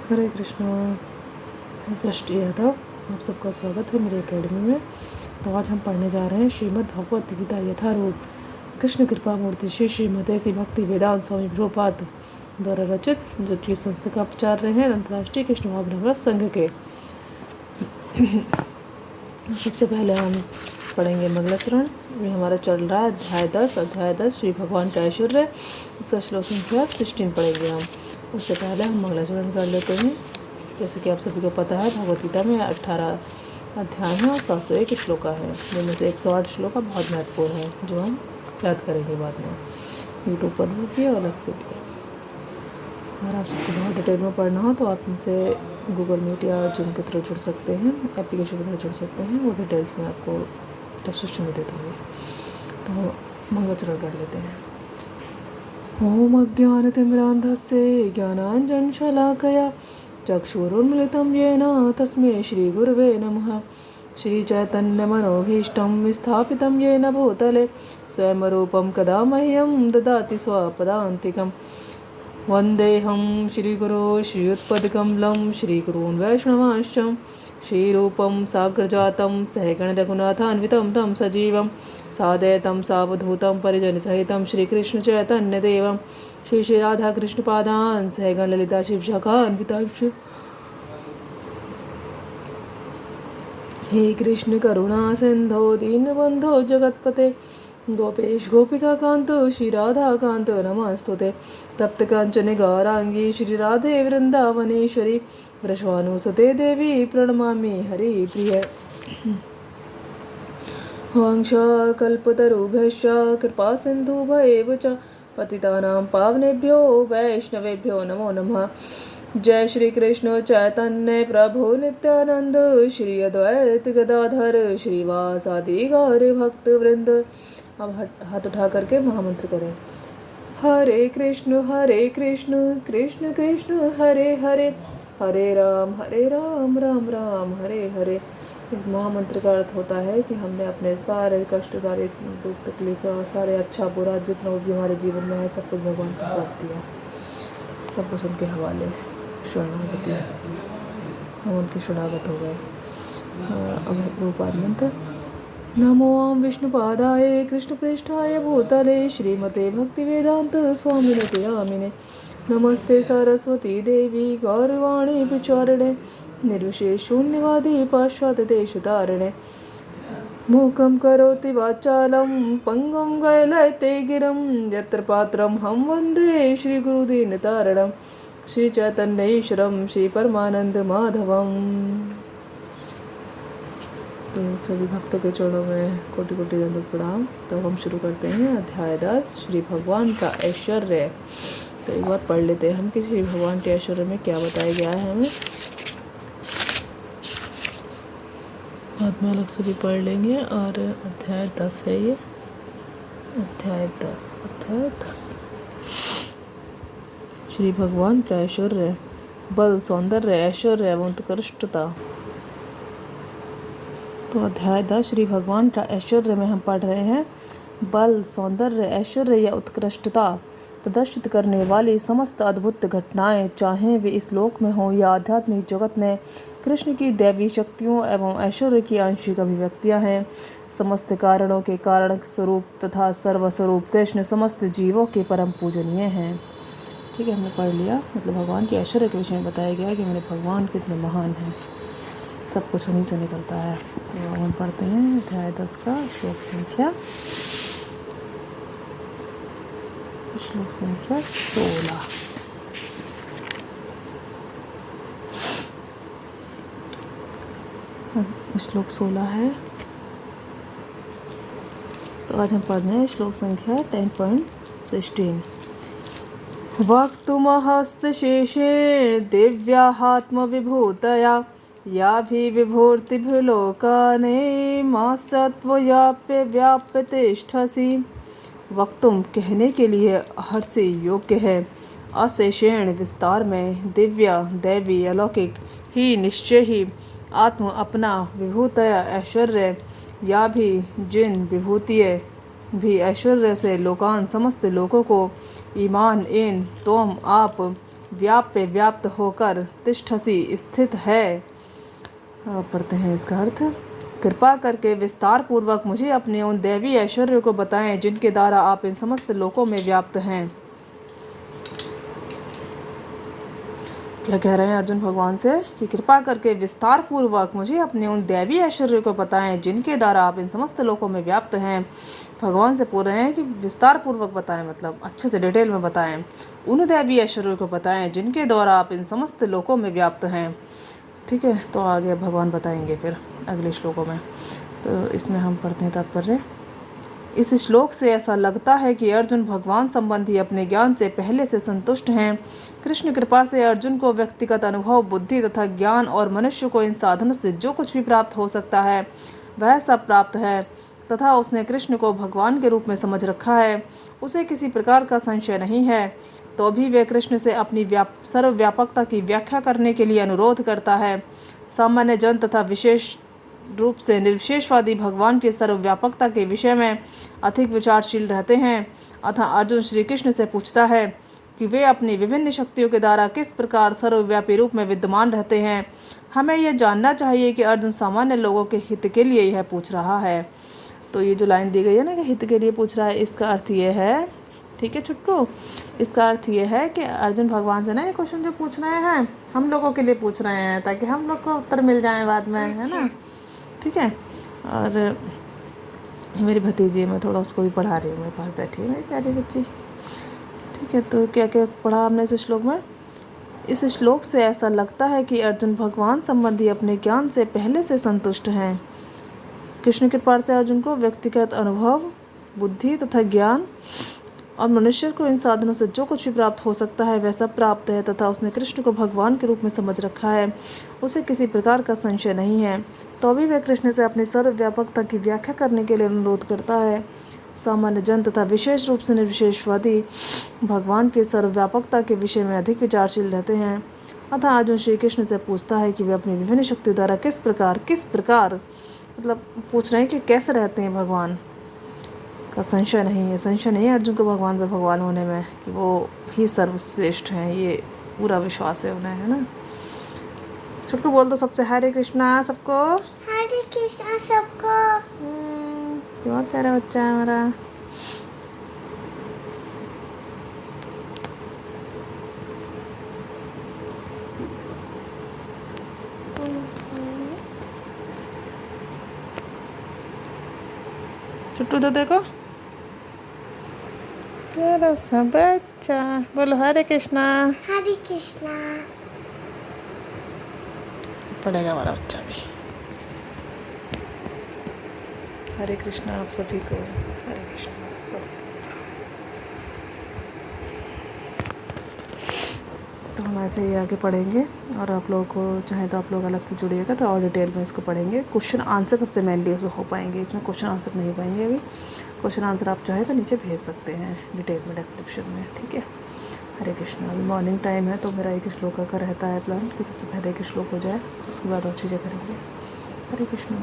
हरे कृष्णा। सृष्टि यादव, आप सबका स्वागत है मेरी एकेडमी में। तो आज हम पढ़ने जा रहे हैं श्रीमद् भगवत गीता यथारूप कृष्ण कृपा मूर्ति श्री श्रीमती श्री भक्ति वेदांत स्वामी प्रभुपाद द्वारा रचित, जो कि संस्था का आचार्य हैं अंतर्राष्ट्रीय कृष्ण भावना संघ के। सबसे पहले हम पढ़ेंगे मंगलाचरण। ये हमारा चल रहा है अध्याय 10 श्री भगवान का ऐश्वर्य, उसका श्लोक संख्या 16 पढ़ेंगे हम। उससे पहले हम मंगलाचरण कर लेते हैं। जैसे कि आप सभी को पता है, भगवद गीता में 18 अध्याय हैं और 701 श्लोका है, जिनमें से 108 श्लोका बहुत महत्वपूर्ण है, जो हम याद करेंगे बाद में। यूट्यूब पर भी और अलग से भी। अगर आप सबको बहुत डिटेल में पढ़ना हो तो आप इनसे गूगल मीट या जूम के थ्रू जुड़ सकते हैं, एप्लीकेशन के थ्रू जुड़ सकते हैं। वो डिटेल्स में आपको डिस्क्रिप्शन में दे दूँगी। तो मंगलाचरण कर लेते हैं। ओम अज्ञानतिमिरान्धस्य ज्ञानाञ्जनशलाकया चक्षुरुन्मिलितं येन तस्मै श्रीगुरवे नमः। श्रीचैतन्यमनोभीष्टं विस्थापितं येन भूतले स्वयं रूपं कदा मह्यं ददाति स्वपदान्तिकम्। वन्देऽहं श्रीगुरो श्रीयुत्पदकमलं श्रीगुरून् वैष्णवांश्च श्रीरूपं साग्रजातं सहगणरघुनाथान्वितं तं सजीवं सादयतं सावधूतं परिजनसहितं श्रीकृष्णचैतन्यदेवं श्रीराधाकृष्णपादान् सहगणललिता शिवशाखान्वितांश्च। हे कृष्ण करुणा सिंधो दीनबंधो जगत्पते गोपेश गोपिका कांतो श्री राधा कांत नमस्तुते। तप्त कांचने गौरांगी श्री राधे वृंदावनेश्वरी वृषभानुसुते देवी प्रणमामि हरि प्रिय। वांशाकल्पतरुभ्यश्च कृपा सिन्धुभ्येव च पतितानां पावनेभ्यो वैष्णवेभ्यो नमो नमः। जय श्री कृष्ण चैतन्य प्रभु नित्यानंद श्री अद्वैत गदाधर श्रीवासादि गौर भक्त वृंद। अब हाथ उठा करके महामंत्र करें। हरे कृष्ण कृष्ण कृष्ण हरे हरे, हरे राम राम राम हरे हरे। इस महामंत्र का अर्थ होता है कि हमने अपने सारे कष्ट, सारे दुख तकलीफ और सारे अच्छा बुरा जितना भी हमारे जीवन में है, सब कुछ भगवान को सौंप दिया। सब कुछ उनके हवाले शरणागति, हम उनके शरणागत हो गए। अब रूपाद मंत्र। नमो ओम विष्णुपादाय कृष्णप्रेष्ठाय भूतले श्रीमते भक्तिवेदांत स्वामिने नामिने। नमस्ते सरस्वती देवी गौरवाणी विचारिणे निर्विशेष शून्यवादी पाश्चात्यदेशतारिणे। मूकं करोति वाचालं पंगुं गयलयते गिरं यत्र पात्रं हम वन्दे श्रीगुरुदीनतारणं श्रीचैतन्येश्वरं श्रीपरमानंद माधवं। तो सभी भक्तों के चरणों में कोटि कोटि दंड प्रणाम। तो हम शुरू करते हैं अध्याय 10 श्री भगवान का ऐश्वर्य। तो एक बार पढ़ लेते हैं हम कि श्री भगवान के ऐश्वर्य में क्या बताया गया है हमें। बाद में अलग से भी पढ़ लेंगे। और अध्याय 10 है ये, अध्याय 10 श्री भगवान का ऐश्वर्य, बल, सौंदर्य, ऐश्वर्य एवं उत्कृष्टता। तो अध्याय 10 श्री भगवान का ऐश्वर्य में हम पढ़ रहे हैं बल, सौंदर्य, ऐश्वर्य या उत्कृष्टता प्रदर्शित करने वाली समस्त अद्भुत घटनाएं, चाहे वे इस लोक में हों या आध्यात्मिक जगत में, कृष्ण की दैवी शक्तियों एवं ऐश्वर्य की आंशिक अभिव्यक्तियां हैं। समस्त कारणों के कारण स्वरूप तथा सर्वस्वरूप कृष्ण समस्त जीवों के परम पूजनीय हैं। ठीक है, हमने पढ़ लिया। मतलब भगवान के ऐश्वर्य के विषय में बताया गया कि मेरे भगवान कितने महान हैं, सब कुछ उन्हीं से निकलता है। तो हम पढ़ते हैं अध्याय 10 का श्लोक संख्या 16। श्लोक 16 है। तो आज हम पढ़ रहे हैं श्लोक संख्या 10.16। वक्तुमहस्तशेषेण दिव्याहात्मविभूतया याभिर्विभूतिभिर्लोकाने मासत्वव्याप्य व्याप्य तिष्ठसि। वक्तुम कहने के लिए हर से योग्य है, अशेषेण विस्तार में, दिव्या दैवी अलौकिक, ही निश्चय ही, आत्म अपना, विभूतया ऐश्वर्य, या भी जिन विभूतिय भी ऐश्वर्य से लोकान समस्त लोगों को, ईमान इन तोम आप, व्याप्य व्याप्त होकर तिष्ठसी स्थित है। पढ़ते हैं इसका अर्थ। कृपा करके विस्तार पूर्वक मुझे अपने उन दैवी ऐश्वर्य को बताएं जिनके द्वारा आप इन समस्त लोकों में व्याप्त हैं। क्या कह रहे हैं अर्जुन भगवान से कि कृपा करके विस्तार पूर्वक मुझे अपने उन दैवी ऐश्वर्य को बताएं जिनके द्वारा आप इन समस्त लोकों में व्याप्त हैं। भगवान से पूछ रहे हैं कि विस्तार पूर्वक बताएं, मतलब अच्छे से डिटेल में बताएं। उन दैवी ऐश्वर्य को बताएं जिनके द्वारा आप इन समस्त लोकों में व्याप्त हैं। ठीक है, तो आगे भगवान बताएंगे फिर अगले श्लोकों में। तो इसमें हम पढ़ते हैं तात्पर्य। इस श्लोक से ऐसा लगता है कि अर्जुन भगवान संबंधी अपने ज्ञान से पहले से संतुष्ट हैं। कृष्ण कृपा से अर्जुन को व्यक्तिगत अनुभव, बुद्धि तथा ज्ञान और मनुष्य को इन साधनों से जो कुछ भी प्राप्त हो सकता है वह सब प्राप्त है तथा उसने कृष्ण को भगवान के रूप में समझ रखा है। उसे किसी प्रकार का संशय नहीं है, तो भी वे कृष्ण से अपनी सर्वव्यापकता की व्याख्या करने के लिए अनुरोध करता है। सामान्य जन तथा विशेष रूप से निर्विशेषवादी भगवान की सर्वव्यापकता के विषय में अधिक विचारशील रहते हैं। अतः अर्जुन श्री कृष्ण से पूछता है कि वे अपनी विभिन्न शक्तियों के द्वारा किस प्रकार सर्वव्यापी रूप में विद्यमान रहते हैं। हमें यह जानना चाहिए कि अर्जुन सामान्य लोगों के हित के लिए यह पूछ रहा है। तो ये जो लाइन दी गई है ना कि हित के लिए पूछ रहा है, इसका अर्थ ये है, ठीक है छुट्टू, इसका अर्थ ये है कि अर्जुन भगवान से ना ये क्वेश्चन जो पूछ रहे हैं हम लोगों के लिए पूछ रहे हैं, ताकि हम लोग को उत्तर मिल जाए बाद में, है ना। ठीक है, और मेरी भतीजी, मैं थोड़ा उसको भी पढ़ा रही हूँ, मेरे पास बैठी है मेरी प्यारी बच्ची। ठीक है, तो क्या क्या पढ़ा हमने इस श्लोक में। इस श्लोक से ऐसा लगता है कि अर्जुन भगवान संबंधी अपने ज्ञान से पहले से संतुष्ट हैं। कृष्ण कृपा से अर्जुन को व्यक्तिगत अनुभव, बुद्धि तथा ज्ञान और मनुष्य को इन साधनों से जो कुछ भी प्राप्त हो सकता है वह सब प्राप्त है तथा उसने कृष्ण को भगवान के रूप में समझ रखा है। उसे किसी प्रकार का संशय नहीं है, तो भी वह कृष्ण से अपनी सर्वव्यापकता की व्याख्या करने के लिए अनुरोध करता है। सामान्य जन तथा विशेष रूप से निर्विशेषवादी भगवान की सर्वव्यापकता के विषय में अधिक विचारशील रहते हैं। अतः अर्जुन श्री कृष्ण से पूछता है कि वे अपनी विभिन्न शक्तियों द्वारा किस प्रकार मतलब पूछ रहे हैं कि कैसे रहते हैं भगवान का संशय नहीं है अर्जुन को भगवान पे भगवान होने में, कि वो ही सर्वश्रेष्ठ हैं, ये पूरा विश्वास है उन्हें, है ना। छुटकू बोल दो सबसे हरे कृष्णा सबको, हरे कृष्णा सबको। बहुत प्यारा बच्चा है हमारा। छुट्टू तो देखो प्यारा सा बच्चा, बोलो हरे कृष्णा। हरे कृष्णा। पढ़ेगा हमारा बच्चा भी। हरे कृष्णा आप सभी को, हरे कृष्णा सब। तो हम ऐसे ही आगे पढ़ेंगे, और आप लोगों को चाहे तो आप लोग अलग से जुड़िएगा तो और डिटेल में इसको पढ़ेंगे। क्वेश्चन आंसर सबसे मेनली उसमें हो पाएंगे, इसमें क्वेश्चन आंसर नहीं हो पाएंगे अभी। क्वेश्चन आंसर आप चाहे तो नीचे भेज सकते हैं डिटेल में डिस्क्रिप्शन में, ठीक है। हरे कृष्णा। अभी मॉर्निंग टाइम है तो मेरा एक श्लोक का रहता है प्लान कि सबसे पहले एक श्लोक हो जाए, उसके बाद और चीज़ें करेंगे। हरे कृष्णा।